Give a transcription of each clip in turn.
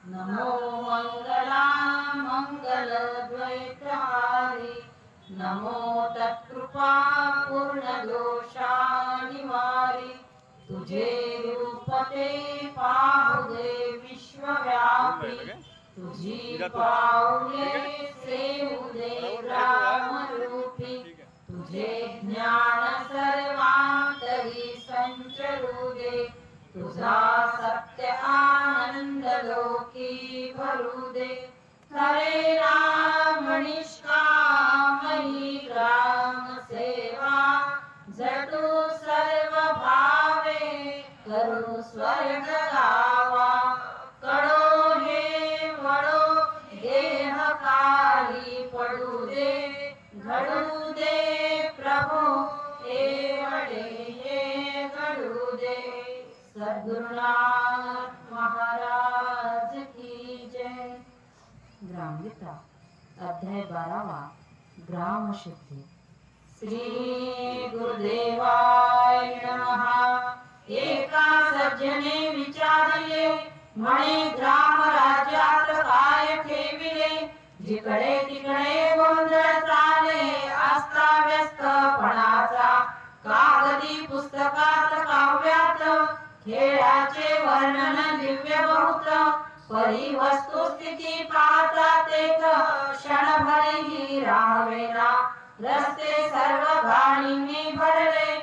नमो मंगला मंगलद्वैतहारी नमो तत्कृपा पूर्ण दोषानिवारी तुझे रूप ते पाहुदे विश्वव्यापी तुझी पाऊले सेवुदे ग्रामरूपी तुझे ज्ञान सर्वांतरी संचरूदे तुझा सत्य आनंद लोकी भरू दे हरे राम निष्कामही ग्राम सेवा जटू सर्व भावे करू स्वर्ग गावा कडो हे वडो देह काही पडू दे घडू दे प्रभु एवढे हे घडू दे सद्गुरुनाथ महाराज की जय. ग्रामगीता अध्याय 12 ग्राम शुद्धी. श्री गुरुदेवाय नमः. एका सज्जने विचारले म्हणे ग्राम राज्यात काय ठेविले जिकडे तिकडे गोंधळ चाले अस्ताव्यस्तपणाचा कागदी पुस्तकात काव्यात खेळाचे वर्णन दिव्य बहुत परी वस्तुस्थिती पाहता तेथ क्षणभरही राहावेना रस्ते सर्व घाणींनी भरले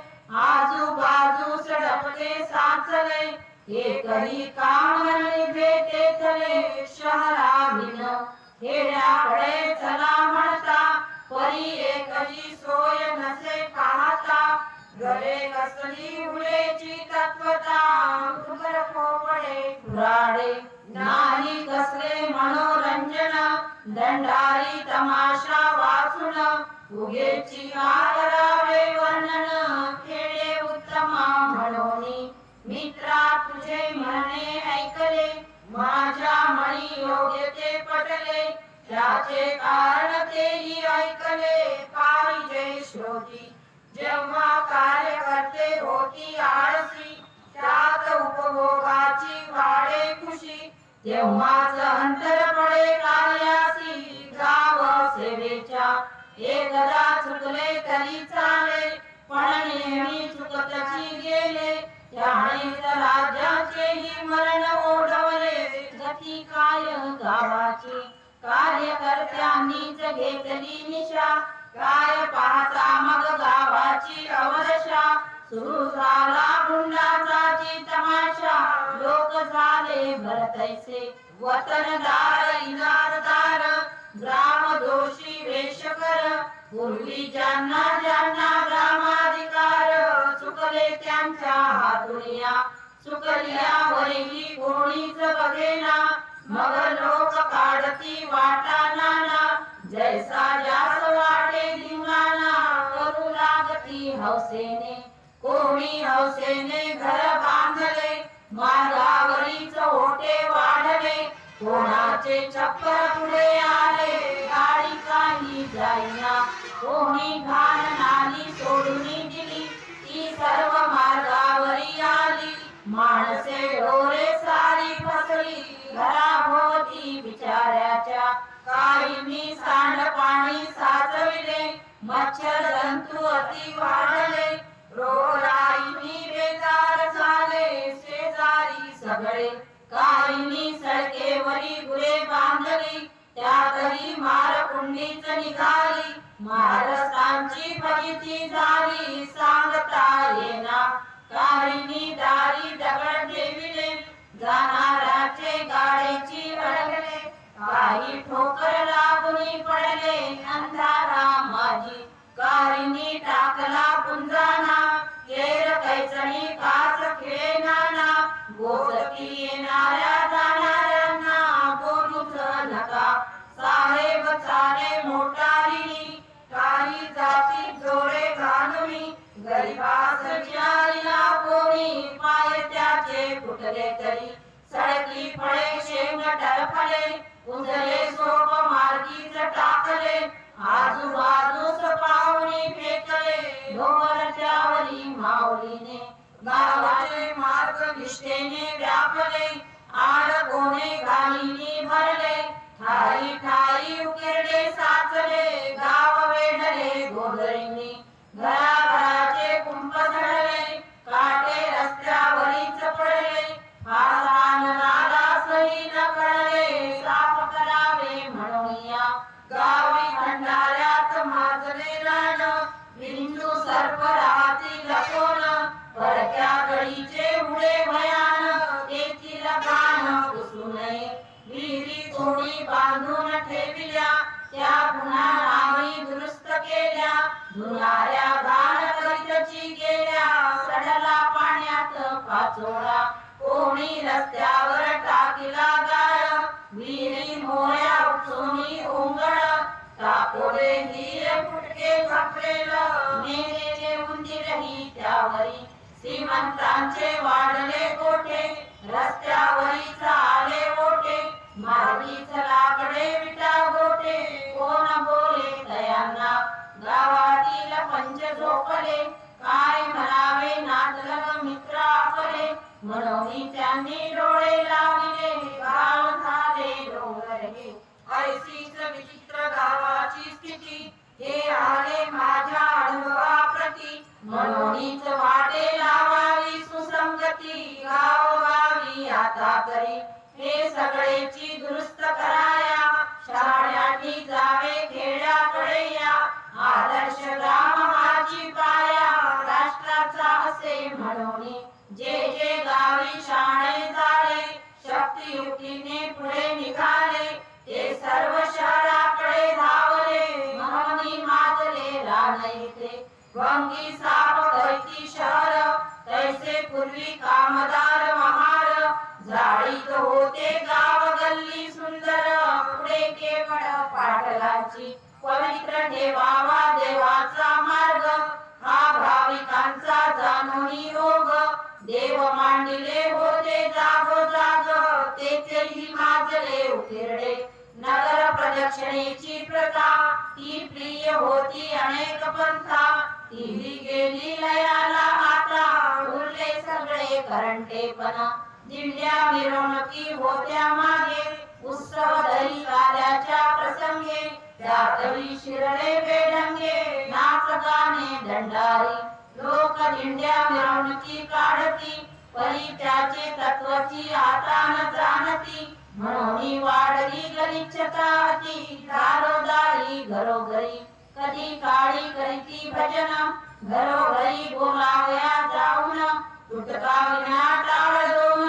आजूबाजूस डबके साचले एकही काम निभे तेथले शहराविन खेड्याकडे चला म्हणता परी एकही सोय नसे पाहता गले कसली उलेची तत्वता उघड पोपडे कुऱ्हाडे नाही कसले मनोरंजन दंडारी तमाशा वाचून उगेची करावे वर्णन खेडे उत्तम म्हणोनी मित्रा तुझे म्हणणे ऐकले माझ्या मणी योग्य ते पटले त्याचे कारण तेही ऐकले पाहिजे श्रोती जेव्हा कार्यकर्ते होती आळसी त्यात उपभोगाची वाढे खुशी तेव्हाच अंतर पडे कार्यासी गाव सेवेच्या एकदा चुकले तरी चाले पण नेहमी चुकतची गेले त्यानेच राज्याचेही मरण ओढवले गती काय गावाची कार्यकर्त्यांनीच घेतली निशा काय पाहता मग गावाची अवदशा सुरू झाला गुंडाचा तमाशा लोक झाले भरतैसे वतनदार इनामदार ग्राम दोषी वेशकर पूर्वी ज्यांना ज्यांना ग्रामाधिकार चुकले त्यांच्या हातुनिया चुकल्यावरही कोणीच बघेना मग लोक काढती वाटा नाना जैसा जास वाटे दिवाना करू लागती हौसेने कोणी हौसेने घर बांधले मार्गावरीच ओटे वाढले कोणाचे छप्पर पुढे आले गाडी काही जाईना कोणी घाण नाली सोडून दिली ती सर्व मार्गावरी आली माणसे ढोरे सारी फसली घराभोवती बिचाऱ्याच्या काहींनी सांडपाणी साचविले मच्छर जंतू अति वाढले रोगराईनी बेजार झाले शेजारी सगळे काहींनी सडकेवरी गुरे बांधली त्यातही मारकुंडीच निघाली महाराष्ट्रांची फजिती झाली सांगता येना काहींनी दारी दगड ठेविले जाणाऱ्याचे गाडीची अडकले काही ठोकर लागून पडले अंधारा माझी काहींनी टाकला पुंजाना केर कैचणी काच खेळणाना गोजती येणाऱ्या जाणाऱ्यांना बोलूच नका साहेब चाले मोटारीनी काही जाती जोडे घालुनी गरीबास ज्याला कोणी पाय त्याचे फुटले तरी सडकी फळे शेंग टरफले उजले सोप मार्गीच टाकले आजूबाजूस पाहुणी फेकले ढोरच्यावरी माऊलीने गावाचे मार्ग निष्ठेने व्यापले आड कोणे घाली पेल नेलेले उंदीरही त्यावरी श्रीमंतांचे वाढले गोठे रस्त्यावरी चाले ओटे मार्गीच लाकडे विटा गोटे कोण बोले तयांना गावातील पंच झोपले काय म्हणावे नातलग मित्र आपले म्हणून त्यांनी डोळे लावले गाव झाले डोंगर हे ऐसीच विचित्र गावाची स्थिती हे आले माझ्या अनुभवाप्रती म्हणूनच वाटे लावावी सुसंगती गावोगावी आता तरी हे सगळेची दुरुस्त कराया शहाण्याटी जावे खेड्याकडे या आदर्श ग्राम माझी पाया राष्ट्राचा असे म्हणून जे जे गावी शाणे झाले शक्तियुक्तीने पुढे निघाले ते सर्व शहराकडे धावले म्हणून माजले रान इथे वंगी साप कैती शहर तैसे पूर्वी कामदार महार जाळीत होते गाव गल्ली सुंदर पुढे केवळ पाटलाची पवित्र ठेवावा देवाचा मार्ग हा भाविकांचा जाणूनी योग देव मांडिले होते जागोजाग तेथेही माजले उकिरडे नगर प्रदक्षिणेची प्रथा ती प्रिय होती अनेक पंथा तीही गेली लयाला आता उरले सगळे करंटेपणा दिंड्या मिरवणुकी होत्या मागे उत्सव दही काल्याच्या प्रसंगे त्यातही शिरले बेढंगे नाच गाणे दंडारी लोक दिंड्या मिरवणुकी काढती परी त्याचे तत्वाची आता न जाणती म्हणून वाढली गलिच्छता अति दारोदारी घरोघरी कधी काळी करीती भजन घरोघरी बोलावया जाऊन तुटका विना टाळ दोन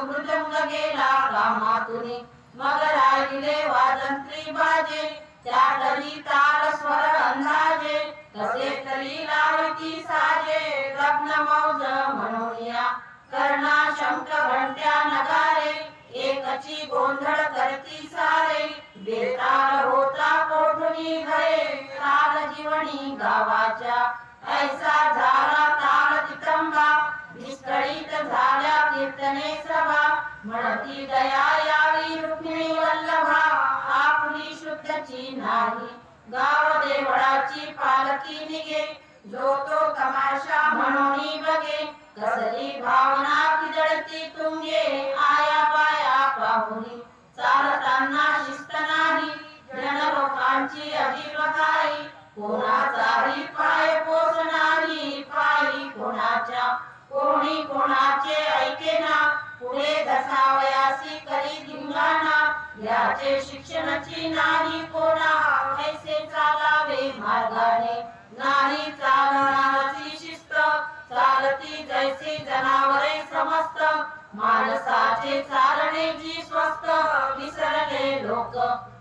मृदंग गेला कामातून मग राहिले वाजंत्री बाजे त्या तरी ताल स्वर अंदाजे कसे तरी लावती साजे लग्न मौज म्हणून या कर्णा शंख घंट्या नगारे एकची गोंधळ करती सारे बेताल होता कोठुनी घरे ताल जीवनी गावाच्या ऐसा झाला ताल तितंबा विस्कळीत झाल्या कीर्तने सभा म्हणती दया यावी रुक्मिणी वल्लभा आपली शुद्धची नाही गाव देवळाची पालखी निघे जो तो तमाशा म्हणून बघे कसली भावना किदळती तुंगे आया पाया पाहुनी चालताना शिस्त नाही जन लोकांची अजीब घाई कोणाचाही पाय पोस नाही पायी कोणाच्या कोणी कोणाचे ऐकेना पुढे धसावयासी करी धिंगाणा याचे शिक्षणाची नाही कोणा कैसे चालावे मार्गाने नाही चालणारी शिस्त चालती जैसी जनावरे समस्त माणसाचे चालणे जी स्वस्त विसरले लोक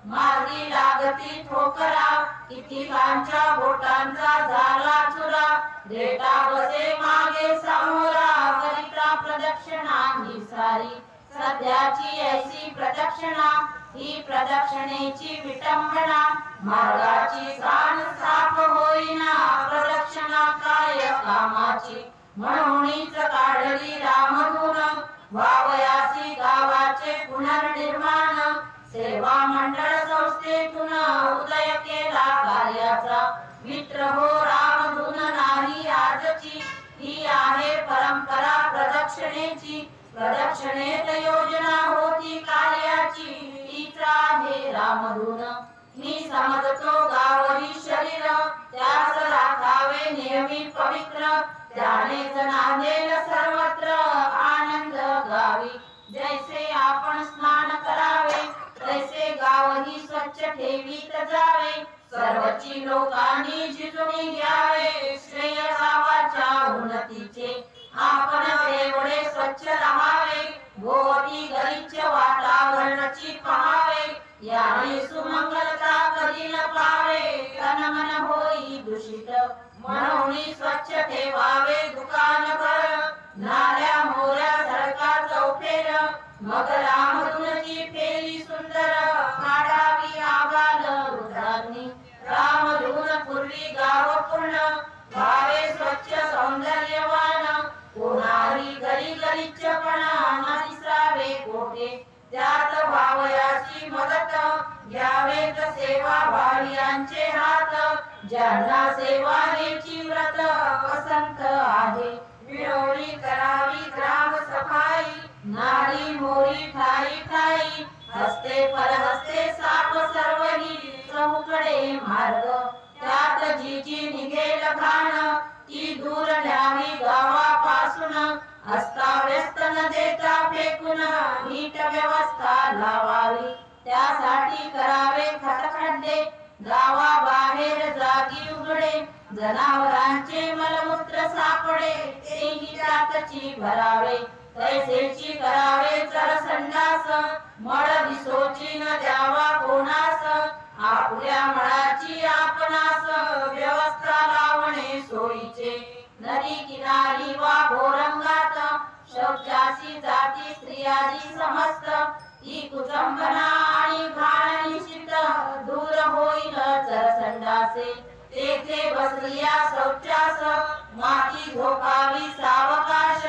मार्गी लागती ठोकरा कितीकांच्या बोटांचा झाला चुरा देता बसे मागे समोरा करिता प्रदक्षिणा ही सारी सध्याची ऐसी प्रदक्षिणा ही प्रदक्षिणेची विटंबना मार्गाची जाण साफ होईना प्रदक्षिणा काय कामाची म्हणूनच काढली रामधून वावयासी गावाचे पुनर्निर्माण सेवा मंडळ संस्थेतून उदय केला कार्याचा मित्र हो रामधून नाही आजची ही आहे परंपरा प्रदक्षिणेची प्रदक्षिणेत योजना होती कार्याची हीच आहे रामधून मी समजतो गावरी शरीर त्यास राखावे नेहमी पवित्र त्यानेच नांदेल सर्वत्र आनंद गावी जैसे आपण स्नान करावे तैसे गावही स्वच्छ ठेवीत जावे सर्वची लोकांनी जिजून घ्यावे श्रेय गावाच्या उन्नतीचे आपण तेवढे स्वच्छ राहावे भोवती गलिच्छ वातावरणाची पहावे याने सुमंगलता कधी न पावे तन मन होई दूषित म्हणून स्वच्छ ठेवावे दुकान घर नाल्या मोऱ्या सडका चौफेर मग रामधूनची फेरी सुंदर काढावी आबाल रुद्रांनी रामधून पूर्वी गाव पूर्ण त्यात व्हावयाची मदत घ्यावेत सेवा भावी यांचे हात ज्यांना सेवानेची व्रत पसंत आहे विडोळी करावी ग्राम सफाई नारी मोरी ठाई ठाई हस्ते परहस्ते साप सर्वही चहूकडे मार्ग त्यात जी जी निघेल घाण ती दूर न्यावी गावापासून अस्ताव्यस्त न देता फेकून नीट व्यवस्था लावावी त्यासाठी करावे खटखड्डे गावाबाहेर जागी उघडे जनावरांचे मलमूत्र सापडे तेही त्यातची भरावे तैसेची करावे चरसंडास मळ दिसोची न द्यावा कोणास आपल्या मळाची आपणास व्यवस्था लावणे सोयीचे नदी किनारी वा घोरंगात शौचाची जाती स्त्रियादी समस्त ही कुचंबना आणि घाण निश्चित दूर होईल चरसंडासे तेथे बसलिया शौचास माती झोपावी सावकाश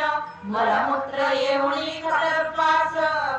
मलमूत्र येऊनी खतरपास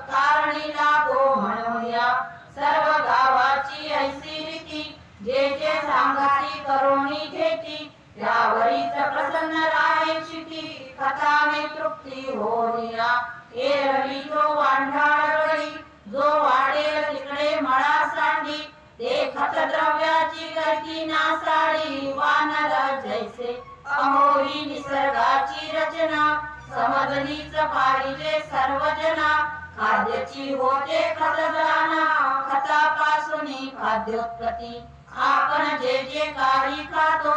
कारणी लागो म्हणूया सर्व गावाची ऐसी रीती जे जे सांगाती करोनी घेती त्यावरीच प्रसन्न राहे चिती खताने तृप्ती होनिया एरवी तो वांढाळ गडी जो वाढेल तिकडे मळा सांडी ते खत द्रव्याची करती नासाडी वानर जैसे अमोही निसर्गाची रचना समजलीच पाहिजे सर्वजना खाद्याची होते खतदाना खतापासून खाद्योत्पत्ती आपण जे जे काही खातो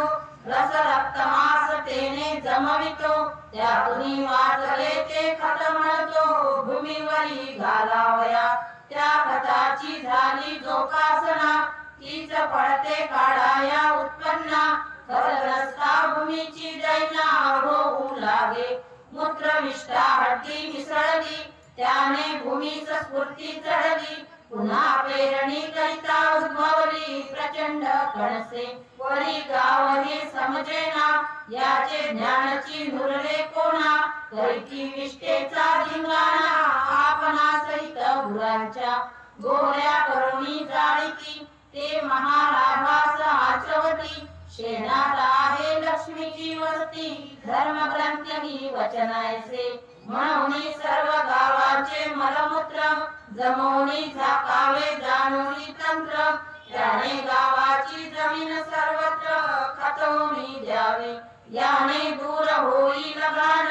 रस रक्त मांस तेने जमवितो त्यातून वाचले ते खत म्हणतो भूमीवरी घालावया त्या खताची झाली जोपासना तीच पडते काढाया उत्पन्ना खतग्रस्ता भूमीची दैना होऊ लागे मूत्रविष्ठा हड्डी मिसळली त्याने भूमीच स्फूर्ती चढली पुन्हा पेरणी करिता उद्भवली प्रचंड कणसे वरी गाव हे समजेना याचे ज्ञानची नुरले कोणा करीती विष्ठेचा धिंगाणा आपणा सहित गुरांच्या गोऱ्या करुणी जाळीती ते महालाभास आचवती शेणात आहे लक्ष्मीची वस्ती धर्मग्रंथ ही वचनायचे म्हणून सर्व गावाचे मलमूत्र जमवणी झाकावे जाणूनी तंत्र त्याने गावाची जमीन सर्वत्र खतवणी द्यावे याने दूर होईल घाण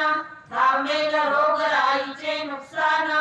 थांबेल रोगराईचे नुकसान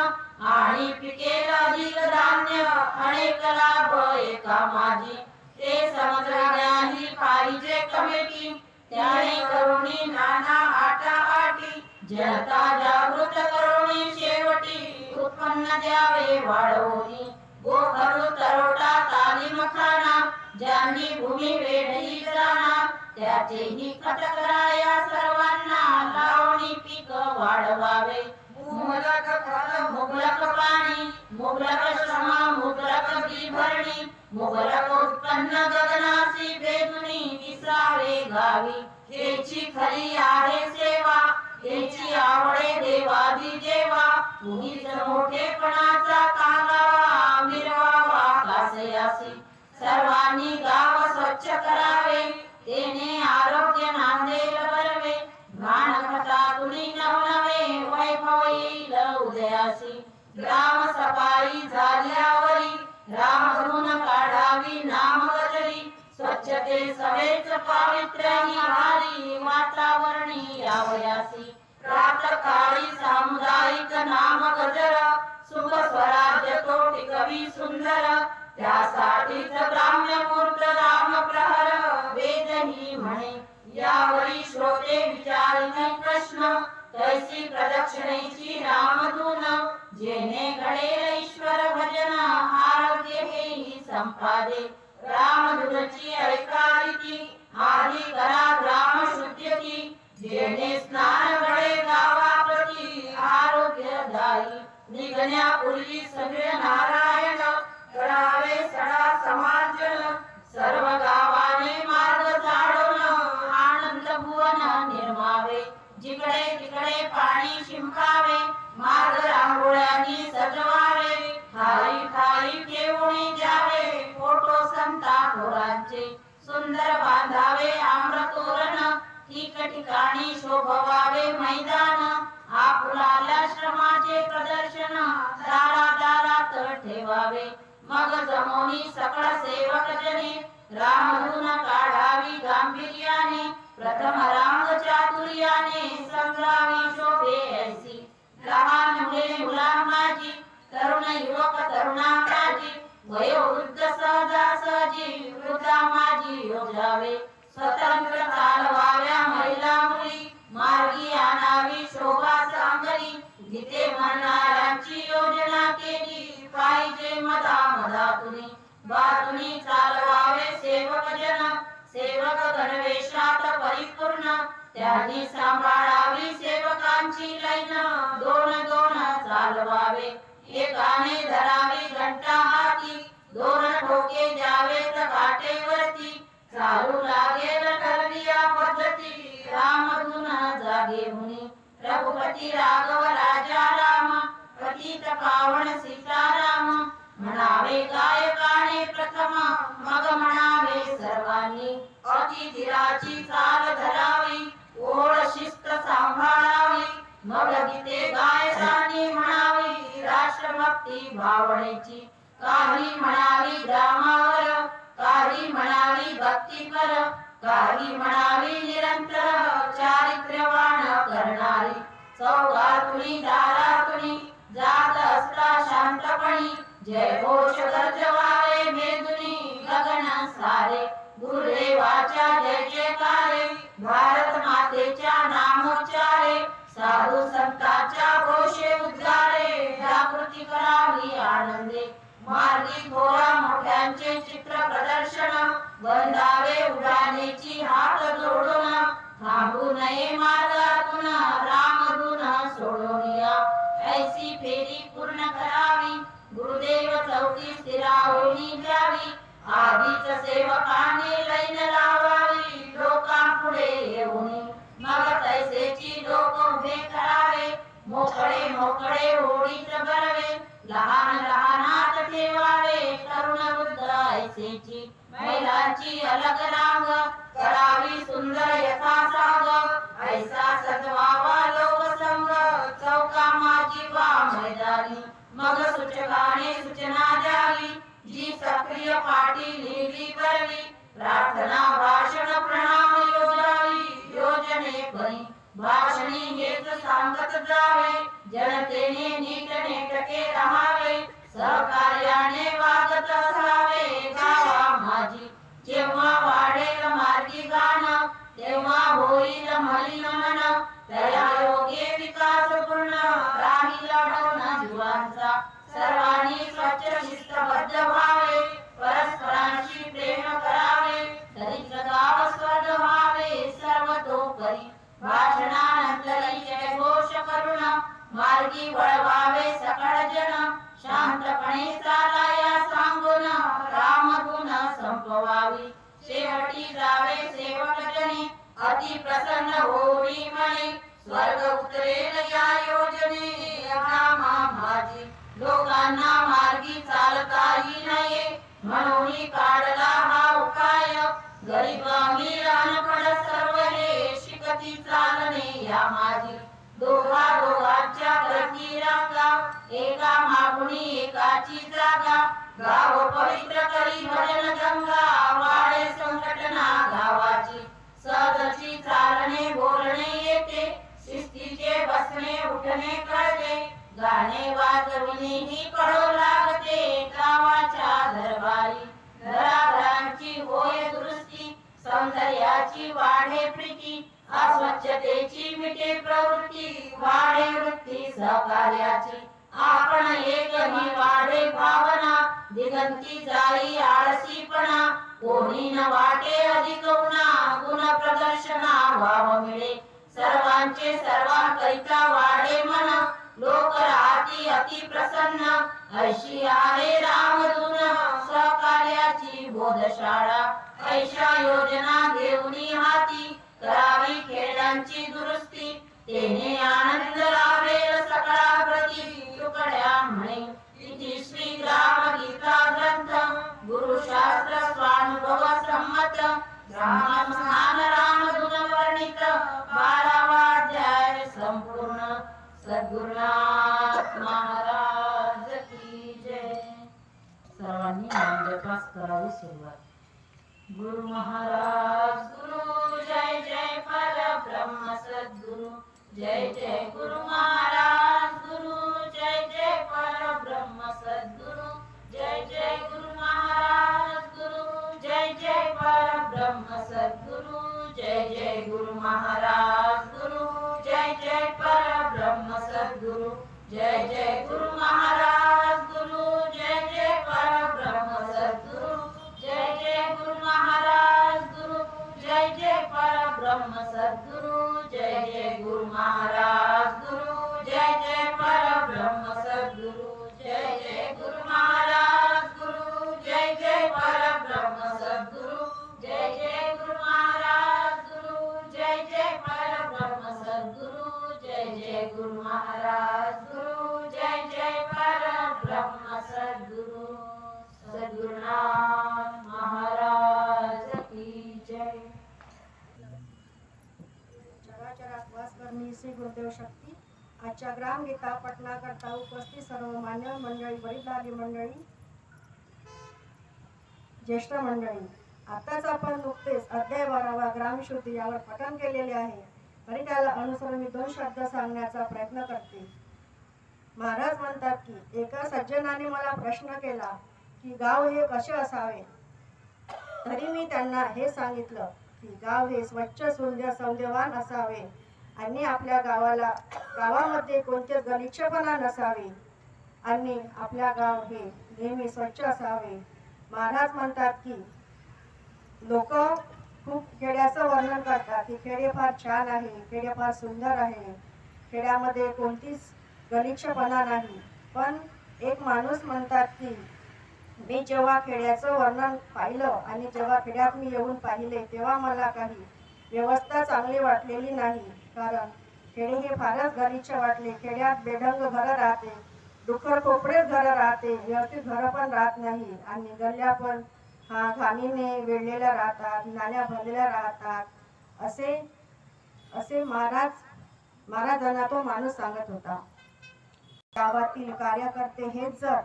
आणि पिकेल अधिक धान्य अनेक लाभ एका माझी ते समजण्याही पाहिजे कमिटी त्याने करुणी नाना आटाआटी जनता जागृत करुणी शेवटी उत्पन्न द्यावे वाढवणी गोखरू तरोटा तालीम खाना ज्यांनी भूमी वेढली जाणार त्याचेही खत कराया सर्वांना लावणी पीक वाढवावे मुबलक खत मुबलक पाणी मुबलक श्रम मुबलक बी भरणी मुबलक उत्पन्न गगनासी भेदुनी विसावे गावी हेची खरी आहे सेवा हेची आवडे देवादी देवा तुम्हीच मोठेपणाचा कांगावा मिरवावा कासयासी सर्वांनी गाव स्वच्छ करावे तेने आरोग्य नांदेल बरवे घाण खतातुनी नवनवे वैभव येईल उदयासी ग्राम सफाई झाल्यावरी राम म्हणून काढावी नाम गजरी स्वच्छते सवेच पावित्र्य निहारी वातावरणी यावयासी प्रातकाळी सामुदायिक नाम गजर सुख स्वराज्य तो टिकवी सुंदर त्यासाठीच ब्राह्म्य मूर्त राम प्रहर वेद ही म्हणे यावरी श्रोते विचारिने प्रश्न तैसी प्रदक्षिणेची रामधून जेणे घडेल ईश्वर भजन आरोग्य हेही संपादे रामधुनची ऐकारिती आधी करा ग्राम शुद्धीती जेणे स्नान घडे गावाप्रती आरोग्यदायी निघण्यापूर्वी सगळे नारायण करावे सडा समार्जन सर्व गावाने मार्ग झाडून आनंद भुवन निर्मावे जिकडे तिकडे पाणी शिंपावे मार्ग रांगोळ्यांनी सजवावे फुलांचे सुंदर बांधावे आम्रतोरण ठिकठिकाणी शोभवावे मैदान आपुलाल्या श्रमाचे प्रदर्शन दारादारात ठेवावे मग जमोनी सकळ सेवक जने रामधून काढावी गांभीर्याने प्रथम रांग चातुर्याने संग्रामी शोभे ऐसी लहान मुले मुला माझी तरुण युवक तरुणा माझी वयोवृद्ध सहजासहजी वृद्धा माझी योजावे स्वतंत्र चालवाव्या महिला मुली मार्गी आणावी शोभा सांगली जिथे म्हणणाऱ्यांची योजना केली पाहिजे मधामधातुनी बाजूनी चालवावे सेवक जन सेवक गणवेशात परिपूर्ण त्यांनी सांभाळावी सेवकांची लाईन दोन दोन चालवावे एकाने धरावी घंटा हाती दोन ठोके द्यावेत काटेवरती चालू लागेल ठरली या पद्धती रामधून जागे मुनी रघुपती राघव राजा राम पतित पावन सीताराम म्हणावे गायकाने प्रथम मग म्हणावे सर्वांनी अति धीराची चाल धरावी ओढ शिस्त सांभाळावी मग गीते गायकाने म्हणावी राष्ट्रभक्ती भावनेची काही म्हणावी ग्रामावर काही म्हणावी भक्तीपर काही म्हणावी निरंतर चारित्र्यवान करणारी चौघातुनी दारातुनी जात असता शांतपणी जय घोष गर्जवावे मेदुनी गगन सारे गुरुदेवाच्या जय जयकारे भारत मातेच्या नामोच्चारे साधू संतांच्या घोषे उद्गारे जागृती करावी आनंदे मार्गी थोरा मोठ्यांचे चित्र प्रदर्शन बंधावे उडानेची हात जोडून थांबू नये मार्गातून रामधून सोडून या ऐसी फेरी पूर्ण करावी गुरुदेव चौकी स्थिरावणी द्यावी आधीच सेवकाने लैन लावावी लोकांपुढे येऊन मग तैसेची लोक उभे करावे मोकळे मोकळे होडीत भरवे लहान लहान हात ठेवावे तरुण वृद्ध ऐसेची महिलांची अलग रांग करावी सुंदर यथासाग ऐसा सजवावा लोकसंग चौका माझी वा मैदानी मग सूचकाने सूचना द्यावी जी सक्रिय पाठी लिहिली बरवी प्रार्थना भाषण प्रणाम योजावी योजने परी भाषणी हेच सांगत जावे जनतेने नीट नेटके राहावे सहकार्याने वागत असावे गावा माझी जेव्हा वाढेल मार्गी गाण तेव्हा होईल मलिन मन तया योगे विकास पूर्ण राहील ढवण जीवांचा सर्वांनी स्वच्छ शिस्तबद्ध व्हावे परस्परांशी प्रेम करावे दरिद्र गाव स्वर्ग व्हावे सर्वतोपरी भाषणानंतरी जय घोष करून मार्गी वळवावे सकळ जन शांतपणे चालाया सांगून रामधून संपवावी शेवटी जावे सेवक जनी अति प्रसन्न होई म्हणे स्वर्ग उतरेल या योजने रामा माझी लोकांना मार्गी चालता येई नये म्हणून काढला हा उपाय गरीब अमीर अनपढ सर्व हे शिकती चालणे या माझी दोघा दोघांच्या गती रांगा एका मागुणी एकाची जागा गाव पवित्र करी भजन गंगा वाढे संघटना गावाची सहजची चालणे बोलणे येते शिस्तीचे बसणे उठणे कळते गाणे वाजविणे ही कळो लागते गावाच्या दरबारी घराघरांची होय दुरुस्ती सौंदर्याची वाढे प्रीती अस्वच्छतेची मिटे प्रवृत्ती वाढे वृत्ती सहकार्याची आपण एक ही वाढे भावना दिगंती जाई आळसीपणा कोणी न वाटे अधिक उन्हा गुण प्रदर्शना व्हाव मिळे सर्वांचे सर्वांकरिता वाढे मन लोक राहती अति प्रसन्न ऐशी आहे रामधून सहकार्याची बोधशाळा ऐशा योजना घेऊनी हाती करावी खेड्यांची दुरुस्ती तेने आनंद लाभेल सकळा प्रती तुकड्या म्हणे इति श्री ग्राम गीता ग्रंथ गुरुशास्त्र स्वानुभव राम स्नान रामधुन वर्णित 12वा अध्याय संपूर्ण. सद्गुरुनाथ महाराज की जय. सर्वांनी नामजपास करावी सुरुवात. गुरु महाराज गुरु जय जय परब्रह्म सद्गुरु जय जय गुरु महाराज गुरु जय जय परब्रह्म सद्गुरु जय जय गुरु महाराज गुरु जय जय परब्रह्म सद्गुरु जय जय गुरु महाराज गुरु जय जय परब्रह्म सद्गुरु जय जय गुरु महाराज गुरु जय जय परब्रह्म सद्गुरु जय जय गुरु महाराज गुरु जय जय परब्रह्म सद्गुरु जय जय गुरु महाराज गुरु जय जय परब्रह्म सद्गुरु जय जय गुरु महाराज गुरु जय जय परब्रह्म सद्गुरु जय जय गुरु महाराज गुरु जय जय परब्रह्म सद्गुरु जय जय गुरु महाराज गुरु जय जय परब्रह्म सद्गुरु. सद्गुरुनाथ महाराज की जय. चराचरात वास करणी श्री गुरुदेव शक्ती. आजच्या ग्रामगीता पठणाकरता उपस्थित सर्व मान्य मंडळी, वडीलधारी मंडळी, ज्येष्ठ मंडळी, आताच आपण नुकतेच अध्याय 12वा ग्रामशुद्धी यावर पठण केलेले आहे. तरी त्याला अनुसरून मी 2 शब्द सांगण्याचा प्रयत्न करते. महाराज म्हणतात की एका सज्जनाने मला प्रश्न केला की गाव हे कसे असावे. तरी मी त्यांना हे सांगितलं की गाव हे स्वच्छ सुंदर सौंदर्यवान असावे आणि आपल्या गावामध्ये कोणते गलिच्छपणा नसावे आणि आपल्या गाव हे नेहमी स्वच्छ असावे. महाराज म्हणतात की लोक खूप खेड्याचं वर्णन करतात की खेडे फार छान आहे, खेडे फार सुंदर आहे, खेड्यामध्ये कोणतीच गलिच्छपणा नाही. पण एक माणूस म्हणतात की मी जेव्हा खेड्याचं वर्णन पाहिलं आणि जेव्हा खेड्यात मी येऊन पाहिले तेव्हा मला काही व्यवस्था चांगली वाटलेली नाही. कारण खेडे हे फारच गलिच्छ वाटले. खेड्यात बेढंग घरं राहते, डुक्कर कोपरेच घरं राहते, व्यवस्थित घरं पण राहत नाही आणि गल्ल्या पण घाणीने वेढलेल्या राहतात, नाल्या भरलेल्या राहतात. असे महाराजांना तो माणूस सांगत होता. गावातील कार्यकर्ते हेच जर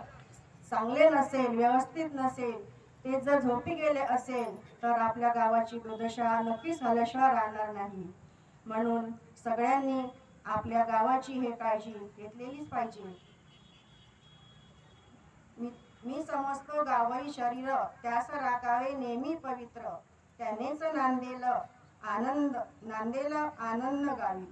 चांगले नसेल, व्यवस्थित नसेल, ते जर झोपी गेले असेल तर आपल्या गावाची दुर्दशा नक्कीच झाल्याशिवाय राहणार नाही. म्हणून सगळ्यांनी आपल्या गावाची हे काळजी घेतलेलीच पाहिजे. मी समजतो गावही शरीर त्यास राखावे नेहमी पवित्र, त्यानेच नांदेल आनंद गावी.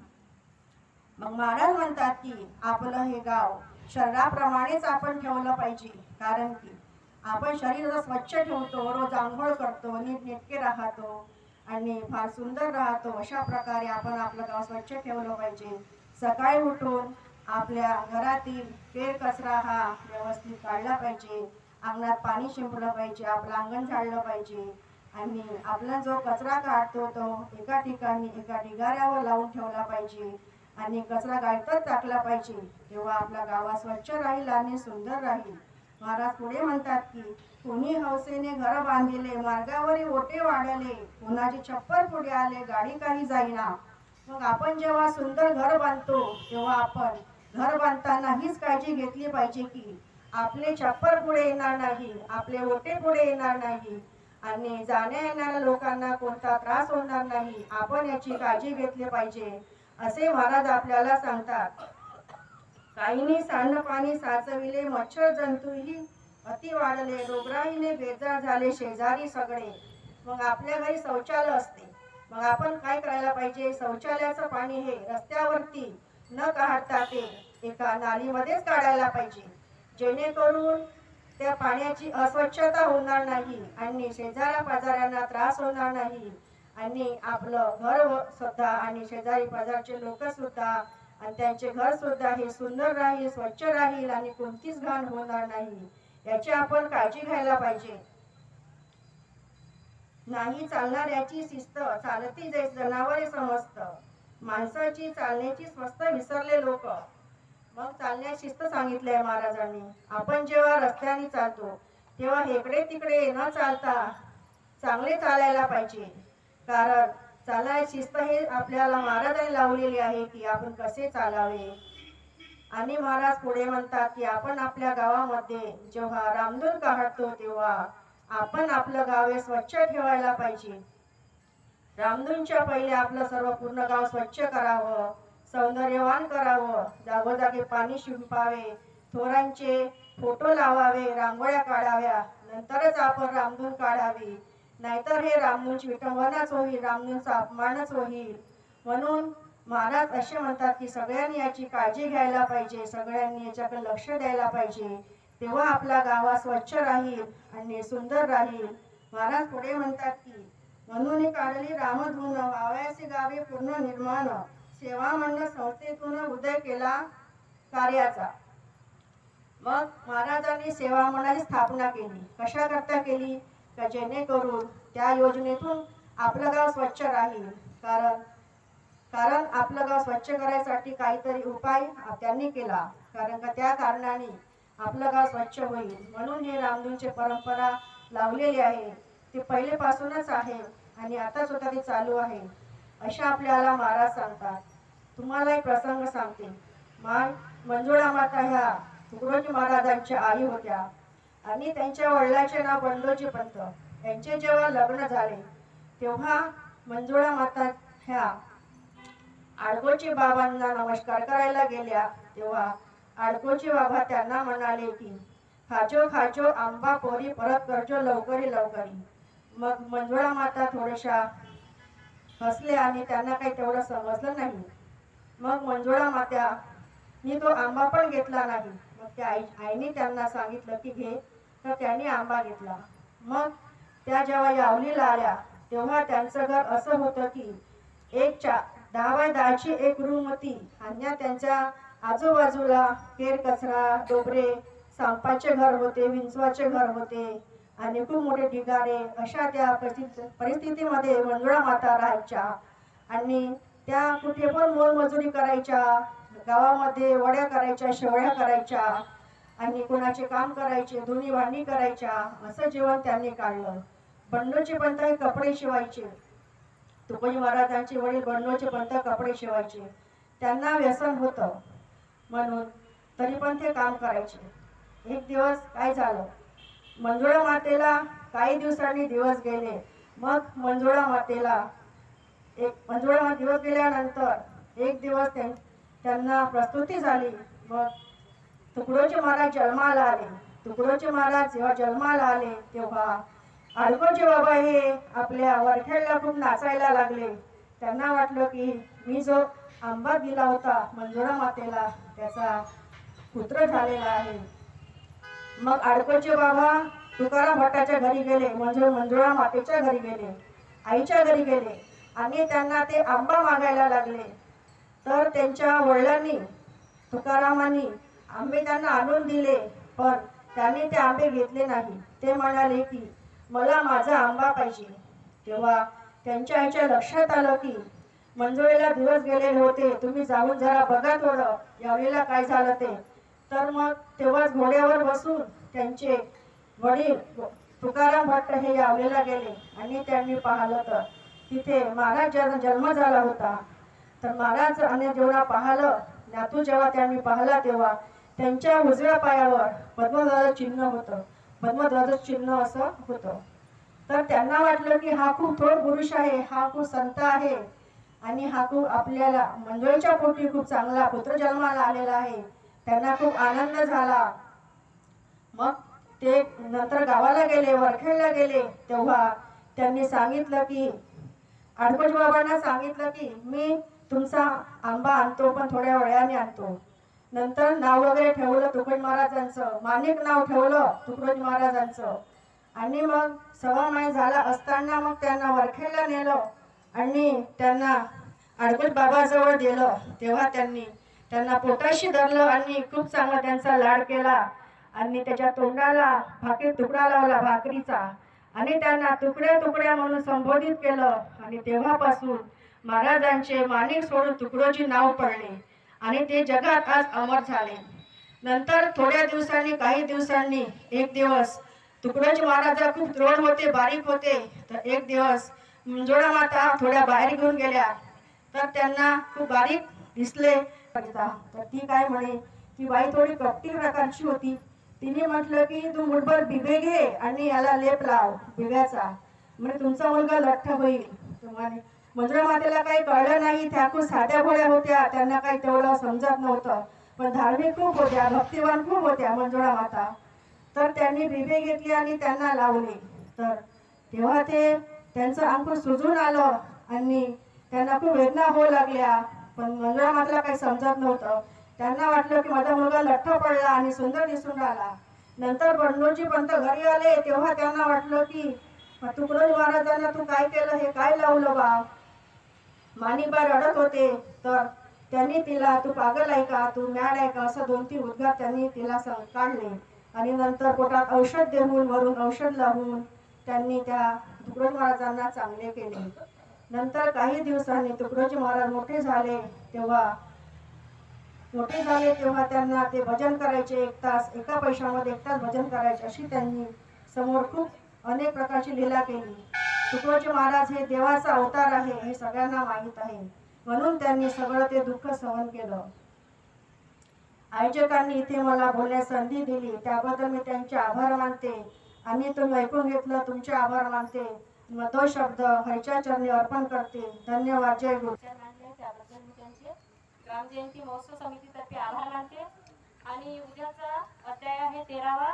मग महाराज म्हणतात की आपलं हे गाव शरीराप्रमाणेच आपण ठेवलं पाहिजे. कारण की आपण शरीर जर स्वच्छ ठेवतो, रोज आंघोळ करतो, नीटनेटके राहतो आणि फार सुंदर राहतो, अशा प्रकारे आपण आपलं गाव स्वच्छ ठेवलं पाहिजे. सकाळी उठून आपल्या घरातील केर कचरा हा व्यवस्थित काढला पाहिजे, अंगणात पाणी शिंपलं पाहिजे, आपलं अंगण झाडलं पाहिजे आणि आपला जो कचरा काढतो तो एका ठिकाणी एका ढिगाऱ्यावर लावून ठेवला पाहिजे आणि कचरा गायतच टाकला पाहिजे. तेव्हा आपला गावा स्वच्छ राहील आणि सुंदर राहील. महाराज पुढे म्हणतात की कोणी हौसेने घर बांधिले, मार्गावरी ओटे वाढले, कोणाची छप्पर पुढे आले, गाडी काही जाईना. मग आपण जेव्हा सुंदर घर बांधतो तेव्हा आपण घर बांधताना हीच काळजी घेतली पाहिजे की आपले छप्पर पुढे येणार नाही, आपले ओटे पुढे येणार नाही आणि जाण्या येणाऱ्या लोकांना कोणता त्रास होणार नाही. आपण याची काळजी घेतली पाहिजे असे महाराज आपल्याला सांगतात. काहींनी सांडपाणी साचविले, मच्छर जंतूही अति वाढले, रोगराईने बेजार झाले शेजारी सगळे. मग आपल्या घरी शौचालय असते, मग आपण काय करायला पाहिजे, शौचालयाचं पाणी हे रस्त्यावरती न काढता ते एका नालीमध्येच काढायला पाहिजे, जेणेकरून त्या पाण्याची अस्वच्छता होणार नाही आणि शेजाऱ्या पाजाऱ्यांना त्रास होणार नाही आणि आपलं घर सुद्धा आणि शेजारी पाजारचे लोक सुद्धा आणि त्यांचे घर सुद्धा हे सुंदर राहील, स्वच्छ राहील आणि कोणतीच घाण होणार नाही. याची आपण काळजी घ्यायला पाहिजे. नाही चालणाऱ्याची शिस्त चालती जनावरे समजत, माणसाची चालण्याची स्वस्त विसरले लोक. मग चालण्याची शिस्त सांगितली आहे महाराजांनी. आपण जेव्हा रस्त्याने चालतो तेव्हा इकडे तिकडे न चालता चांगले चालायला पाहिजे. कारण चालाय शिस्त हे आपल्याला महाराजांनी लावलेली आहे की आपण कसे चालावे. आणि महाराज पुढे म्हणतात की आपण आपल्या गावामध्ये जेव्हा रामधून काढतो तेव्हा आपण आपलं गाव हे स्वच्छ ठेवायला पाहिजे. रामधूनच्या पहिले आपलं सर्व पूर्ण गाव स्वच्छ करावं, सौंदर्यवान करावं, जागोजागी पाणी शिंपावे, थोरांचे फोटो लावावे, रांगोळ्या काढाव्या, नंतरच आपण रामधून काढावी. नाहीतर हे रामधूनची विटंबनाच होईल, रामधूनचा अपमानच होईल. म्हणून महाराज असे म्हणतात की सगळ्यांनी याची काळजी घ्यायला पाहिजे, सगळ्यांनी याच्याकडे लक्ष द्यायला पाहिजे. तेव्हा आपला गावा स्वच्छ राहील आणि सुंदर राहील. महाराज पुढे म्हणतात की म्हणून काढली रामधून वावयासी गावी पूर्ण निर्माण, सेवा मंडळ संस्थेतून उदय केला कार्याचा. मग महाराजांनी सेवा मंडळाची स्थापना केली. कशा करता केली? का जेणेकरून त्या योजनेतून आपलं गाव स्वच्छ राहील. कारण आपलं गाव स्वच्छ करायसाठी काहीतरी उपाय त्यांनी केला, कारण का त्या कारणाने आपलं गाव स्वच्छ होईल. म्हणून हे रामधूनची परंपरा लावलेली आहे. ते पहिलेपासूनच आहे आणि आता सुद्धा ते चालू आहे असे आपल्याला महाराज सांगतात. तुम्हाला एक प्रसंग सांगते. मंजुळा माता ह्या तुकडोजी महाराजांच्या आई होत्या आणि त्यांच्या वडिलांचे नाव बंडोजी पंत. यांचे जेव्हा लग्न झाले तेव्हा मंजुळा माता ह्या आडकोची बाबांना नमस्कार करायला गेल्या. तेव्हा आडकोची बाबा त्यांना म्हणाले की खाजो खाजो आंबा पोरी परत करजो लवकरी लवकरी. मग मंजुळा माता थोड्याशा हसले आणि त्यांना काही तेवढं समजलं नाही. मग मंजुळा मात्यानी तो आंबा पण घेतला नाही. मग त्या आईने त्यांना सांगितलं की घे, तर त्यांनी आंबा घेतला. मग त्या जेव्हा यावलीला आल्या तेव्हा त्यांचं घर असं होतं की 10 बाय 10ची एक रूम होती आणि त्यांच्या आजूबाजूला केर कचरा, डोबरे, सांपाचे घर होते, विंचवाचे घर होते आणि खूप मोठे ढिगारे. अशा त्या परिस्थितीमध्ये मंजुळा माता राहायच्या आणि त्या कुठे पण मोलमजुरी करायच्या, गावामध्ये वड्या करायच्या, शेवळ्या करायच्या आणि कुणाचे काम करायचे, धुणी भांडी करायच्या. असं जीवन त्यांनी काढलं. बंडोजी पंत हे कपडे शिवायचे. तुकोजी महाराजांचे वडील बंडोजी पंत कपडे शिवायचे. त्यांना व्यसन होतं म्हणून तरी पण ते काम करायचे. एक दिवस काय झालं, मंजुळा मातेला काही दिवसांनी दिवस गेले. मग मंजुळा मातेला दिवस गेल्यानंतर एक दिवस त्यांना प्रस्तुती झाली. मग तुकडोजी महाराज जन्माला आले. तुकडोजी महाराज जेव्हा जन्माला आले तेव्हा आडकोजी बाबा हे आपल्या वरखेडला खूप नाचायला लागले. त्यांना वाटलं की मी जो आंबा दिला होता मंजुळा मातेला त्याचा पुत्र झालेला आहे. मग आडकोजी बाबा तुकाराम भट्टाच्या घरी गेले, म्हणजे मंजुळा मातेच्या घरी गेले, आईच्या घरी गेले आणि त्यांना ते आंबा मागायला लागले. तर त्यांच्या वडिलांनी तुकारामांनी आंबे त्यांना आणून दिले, पण त्यांनी ते आंबे घेतले नाही. ते म्हणाले की मला माझा आंबा पाहिजे. तेव्हा त्यांच्या आईच्या लक्षात आलं की मंजुळेला दिवस गेलेले होते, तुम्ही जाऊन जरा बघा थोडं यावेळेला काय झालं ते. तर मग तेव्हाच घोड्यावर बसून त्यांचे वडील तुकाराम भट्ट हे यावलेला गेले आणि त्यांनी पाहिलं तर तिथे महाराजांचा जन्म झाला होता. तर महाराज आणि जेव्हा पाहिलं, नातू जेव्हा त्यांनी पाहिला तेव्हा त्यांच्या उजव्या पायावर पद्मध्वज चिन्ह होतं. पद्मध्वज चिन्ह असं होतं. तर त्यांना वाटलं की हा खूप थोर पुरुष आहे, हा खूप संत आहे आणि हा खूप आपल्याला मंजुळेच्या पोटी खूप चांगला पुत्र जन्माला आलेला आहे. त्यांना खूप आनंद झाला. मग ते नंतर गावाला गेले, वरखेडला गेले. तेव्हा त्यांनी सांगितलं की आडकोजी बाबांना सांगितलं की मी तुमचा आंबा आणतो, पण थोड्या वेळाने आणतो. नंतर नाव वगैरे ठेवलं तुकडोजी महाराजांचं, माणिक नाव ठेवलं तुकडोजी महाराजांचं. आणि मग 1.25 महिना झाला असताना मग त्यांना वरखेडला नेलं आणि त्यांना आडकोजी बाबाजवळ दिलं. तेव्हा त्यांना पोटाशी धरलं आणि खूप चांगला त्यांचा लाड केला आणि त्याच्या तोंडाला भाकरी तुकडा लावला भाकरीचा आणि त्यांना तुकड्या तुकड्या म्हणून संबोधित केलं. आणि तेव्हापासून महाराजांचे माणिक सोडून तुकडोजी नाव पडले आणि ते जगात आज अमर झाले. नंतर थोड्या दिवसांनी, काही दिवसांनी एक दिवस तुकडोजी महाराज खूप द्रोण होते, बारीक होते. तर एक दिवस मंजुळा माता थोड्या बाहेर घेऊन गेल्या तर त्यांना खूप बारीक दिसले. तर ती काय म्हणे, ती बाई थोडी कपटी प्रकारची होती. तिने म्हटलं की तू मुठभर बिबे घे आणि याला लेप लाव बिब्याचा, म्हणजे तुमचा मुलगा लठ्ठ होईल. तुम्हाला मंजुळा मातेला काही कळलं नाही. त्या खूप साध्या भोळ्या होत्या, त्यांना काही तेवढं समजत नव्हतं, पण धार्मिक खूप होत्या, भक्तिवान खूप होत्या मंजुळा माता. तर त्यांनी बिबे घेतली आणि त्यांना लावले. तर तेव्हा ते त्यांचं अंकुर सुजून आलं आणि त्यांना खूप वेदना होऊ लागल्या. पण मंजुळा मातेला काही समजत नव्हतं. त्यांना वाटलं की माझा मुलगा लठ्ठ पडला आणि सुंदर दिसून राहिला. नंतर बंडोजी पंत घरी आले तेव्हा त्यांना वाटलं की तुकडोजी महाराजांना तू काय केलं, हे काय लावलं बा. माणिकबा रडत होते. तर त्यांनी तिला तू पागल आहे का, तू मॅड आहे का, असं 2-3 उद्गार त्यांनी तिला काढले. आणि नंतर पोटात औषध देऊन वरून औषध लावून त्यांनी त्या तुकडोजी महाराजांना चांगले केले. नंतर काही दिवसांनी तुकडोजी महाराज मोठे झाले तेव्हा त्यांना ते भजन करायचे. 1 तास एका पैशामध्ये 1 तास भजन करायचे, अशी त्यांनी समोर खूप अनेक प्रकारची लीला केली. तुकडोजी महाराज हे देवाचा अवतार आहे हे सगळ्यांना माहीत आहे, म्हणून त्यांनी सगळं ते दुःख सहन केलं. आयोजकांनी इथे मला बोलण्यास संधी दिली त्याबद्दल मी त्यांचे आभार मानते. आणि तुम्ही ऐकून घेतलं, तुमचे आभार मानते. मग तो शब्द हरीच्या चरणी अर्पण करते. धन्यवाद. जय गुरु. त्याबद्दल मी त्यांचे ग्रामजयंती महोत्सव समितीतर्फे आभार मानते. आणि उद्याचा अध्याय आहे 13वा.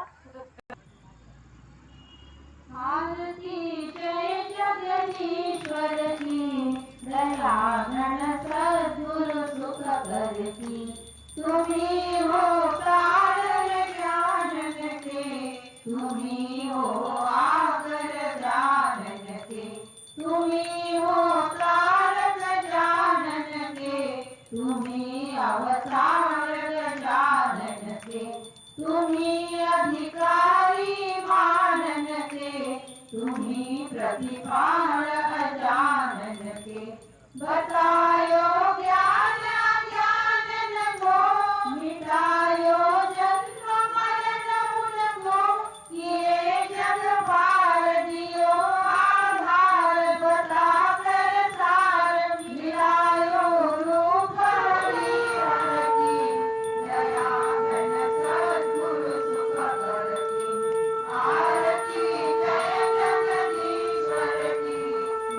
आरती जय जगदीश्वर की, दयाघन सद्गुरु सुख करती. तुम्ही हो कारण ज्ञान के, तुम्ही हो आगर जानन के. तुम्ही हो कारण जानन के, तुम्ही अवतार जानन के. तुम्ही अधिकारी मानन के, तुम्ही प्रतिपाल जानन के. बतायो ज्ञान अज्ञानन को, मिटायो जन्म मरण उनको. ये जग पार दियो आधार, बता कर सार मिलायो रूप हरिहर की. दया घन सद्गुरु सुख करती. आरती जय जगदीश्वर की,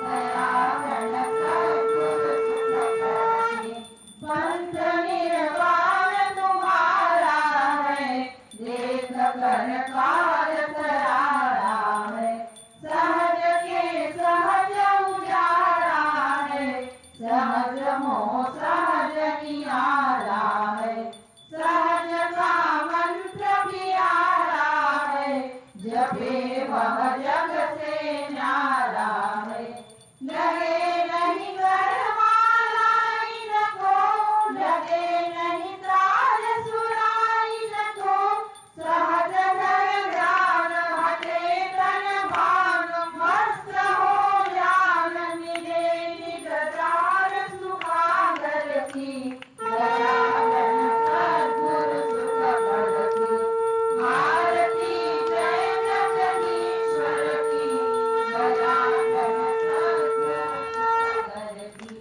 दया घन सद्गुरु सुख करती. पंथ निर्वाण तुम्हारा है, देख कर काज करारा है. सहज के सहज उजारा है, सहज मोह सहज नियारा है. सहज का मंत्र प्यारा है, जपे वह जग से न्यारा है. लगे नहीं गरमाला इनको, लगे नहीं ताल सुराई इनको. सहज धर ध्यान हटे तन भान, मस्त हो जान मिले निजदार सुखागर की. दया घन सद्गुरु सुख करती. आरती जय जगदीश्वर की, दया घन सद्गुरु सुख करती.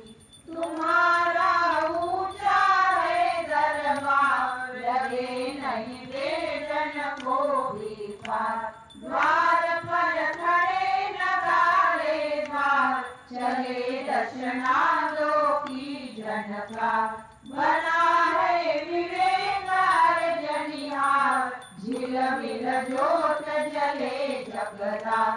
तुम्हारा ऊंचा है दरबार, लगे नहीं बेदन को भी पार. द्वार पर खड़े नगाड़े द्वार, चले दर्शनादो की झनकार. बना है विवेकार जनिहार, झिलमिल ज्योत जले जगदार.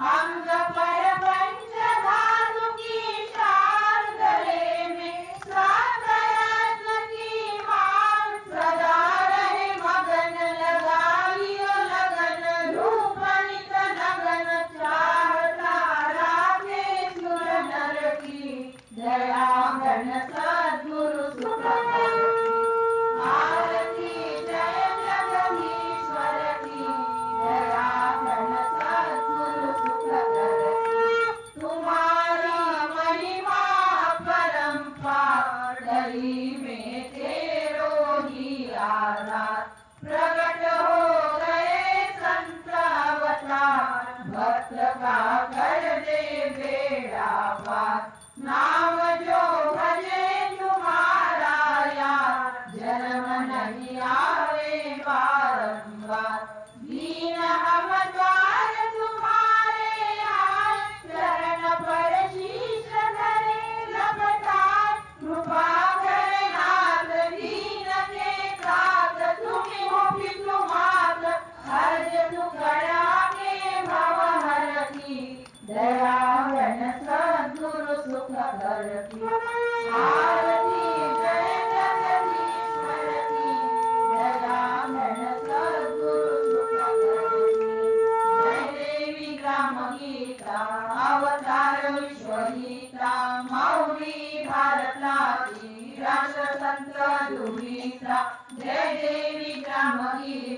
अंग पर पंच धातु की शाल, गले में सात रत्न की माल. सदा रहे मगन लगाइयो लगन, रूप नित नगन चाहता राखे सुर नर की. दया घन सद्गुरु सुख करती. आरती जय जगदीश्वर की, दया घन सद्गुरु सुख करती.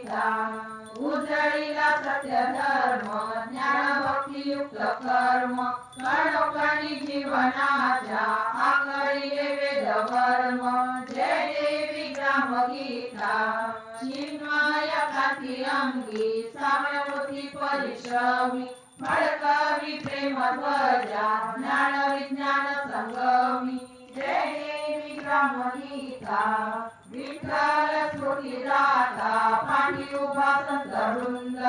गीता उजळीला सत्य धर्म ज्ञान भक्ती युक्त कर्म कणोकणी जीवनाच्या आकळीले वेद वर्म जय देवी ग्राम गीता चिन्मय कांती अंगी साम्यवती परिश्रमी फडकवी प्रेम ध्वजा ज्ञान विज्ञान संगमी जय देवी ग्राम गीता विठ्ठल स्फुटी दाता पाठी उभा संत वृंद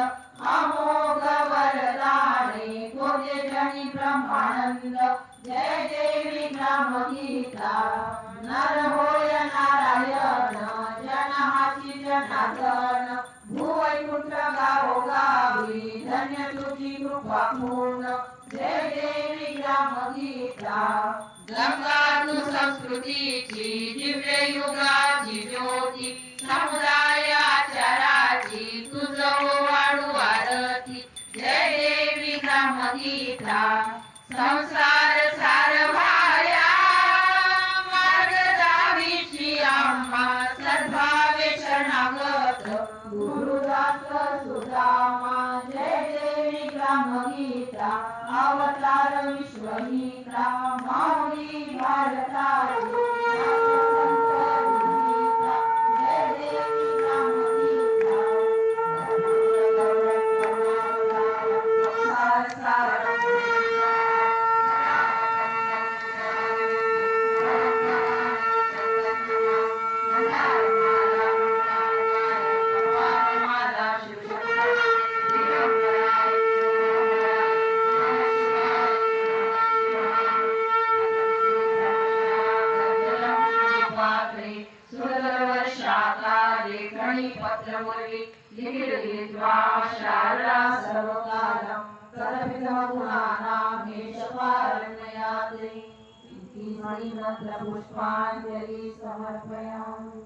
अमोघ वरदाने कोजे जनी ब्रह्मानंद जय देवी ग्राम गीता नर होय नारायण जनाची जनार्दन भुवैकुंठ गावोगावी धन्य तुझी कृपा पूर्ण जय देवी ग्राम गीता गंगाधू संस्कृतीची दिव्य युगाची ज्योती समुदाय आचाराची तुझं वाढू आरती जय देवी ग्राम गीता संसार सार भाया मार्ग दावीची आम्हा सद्भावे शरणागत गुरुदास सुदामा जय देवी ग्राम गीता अवतार विश्वमित्रा माऊली भारताची जय देवी ग्राम गीता पुष्पांजलि समर्पयामि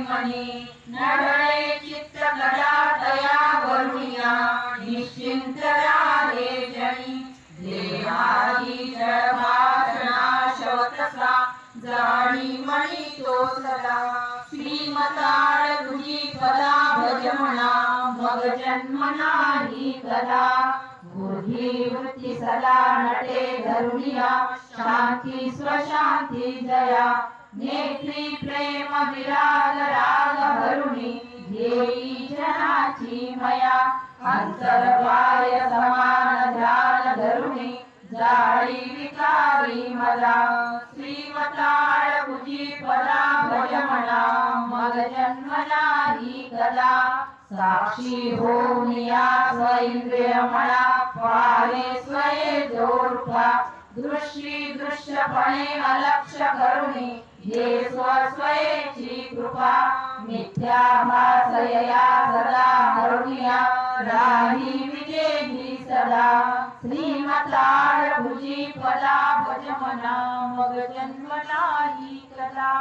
मणि नडळे चित्त गदा दया वरुणिया निश्चिंत राहे जनी देहादी जळभाषणा शवतसा जाणी मणि तो सदा श्रीमताळ तुझी पदा भज म्हणा मग जन्म नाही कदा बुद्धी वृत्ती सदा नटे धरुणिया शांती स्वशांती जया नेत्री प्रेम विराग राग हरुणी ध्येयी जनाची मया अंतर्बाह्य समान ध्यान धरुणी जाळी विकारी मला श्रीमताळ तुझी पदा भज म्हणा मग जन्म नाही कदा साक्षी होनिया स्वइंद्रिय म्हणा पाहे स्वये जोडपा दृष्टी दृश्यपणे अलक्ष करुणी हे स्वस्वयेची कृपा मिथ्या भासया सदा हरुणिया राही विजेही सदा श्रीमताळ तुझी पदा भज म्हणा मग जन्म नाही कदा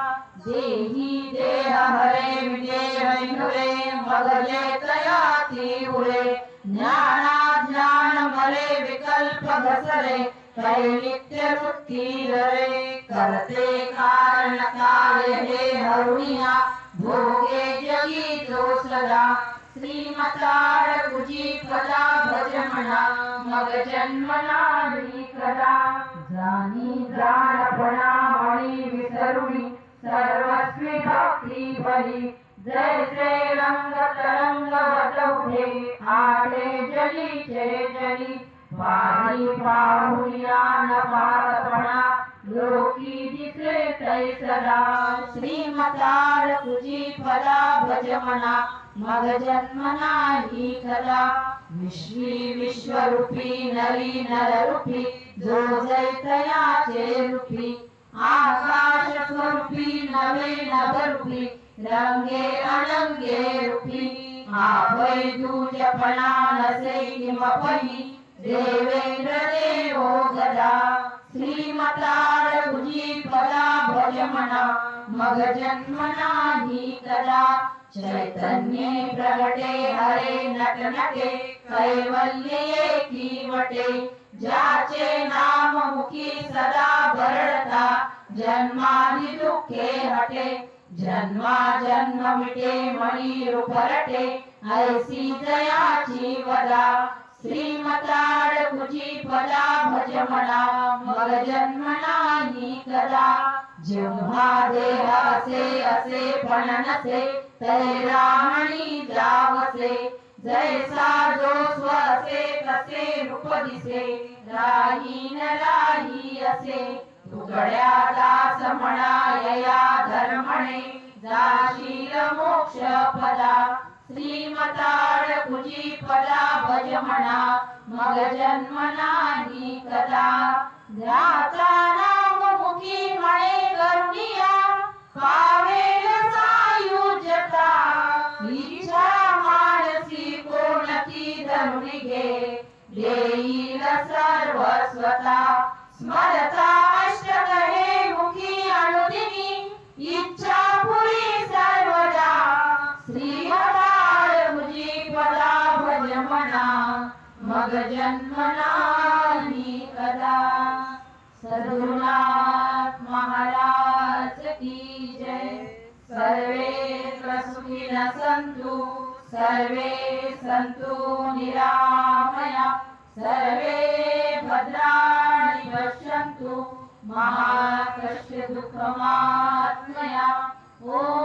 देही देह हरे विजय वैनुरे मग जे तयाती उरे ज्ञाना ज्ञान मरे विकल्प घसरे दैनित्य वृत्ती रे करते कारण कार्य हे हरुणिया भोगे जगी तो सदा श्रीमताळ तुझी पदा भज म्हणा मग जन्म नाही कदा जाणी जाणपणा मणी विसरुणी सर्वस्वी भक्ती भरी जैसे रंग तरंग वटवठे आटे जलीचे जली पाही पाहुया न पाहतपणा लोकी दिसे तै सदा श्रीमताळ तुझी पदा भज म्हणा मग जन्म नाही कदा विश्वी विश्वरूपी नरी नररूपी जो जैतयाचे रूपी आकाश स्वरूपी नवे नभरूपी रंगे अनंगे रूपी आभय दूजपणा नसे किमपही देवेंद्र देवो गदा श्रीमताळ तुझी पदा भज म्हणा मग जन्म नाही कदा चैतन्ये प्रगटे हरे नटनटे कैवल्य एकी वटे ज्याचे नाम मुखी सदा भरडता जन्मादि दुःखे हटे जन्मा जन्म मिटे मणी रूपरटे ऐसी जयाची वदा श्रीमताड कुची पदा भज म्हणा मग जन्म नाही कदा जेव्हा देह असे असे पण नसे तैरा मणी जावसे जैसा जो स्वसे तसे रूप दिसे राही न राही असे तुकड्या दास म्हणा यया धर्मणे जाशील मोक्ष पदा श्रीमताड कुची पदा भज म्हणा मग जन्म नाही कदा ध्याता नाम मुखी म्हणे करुणिया पावेल सायुज्यता इच्छा मानसी कोणती धरून घे देईल सर्वस्वता स्मरता अष्टक हे मुखी अनुदिनी इच्छा पुरी सर्वदा श्रीमताड मुजी पदा भज म्हणा मग जन्म नाही कदा सद्गुरुनाथ महाराज की जय सर्वे सुखिनः सन्तु सर्वे सन्तु निरामया सर्वे भद्राणि पश्यन्तु मा कश्चित् दुःखमात्मया ॐ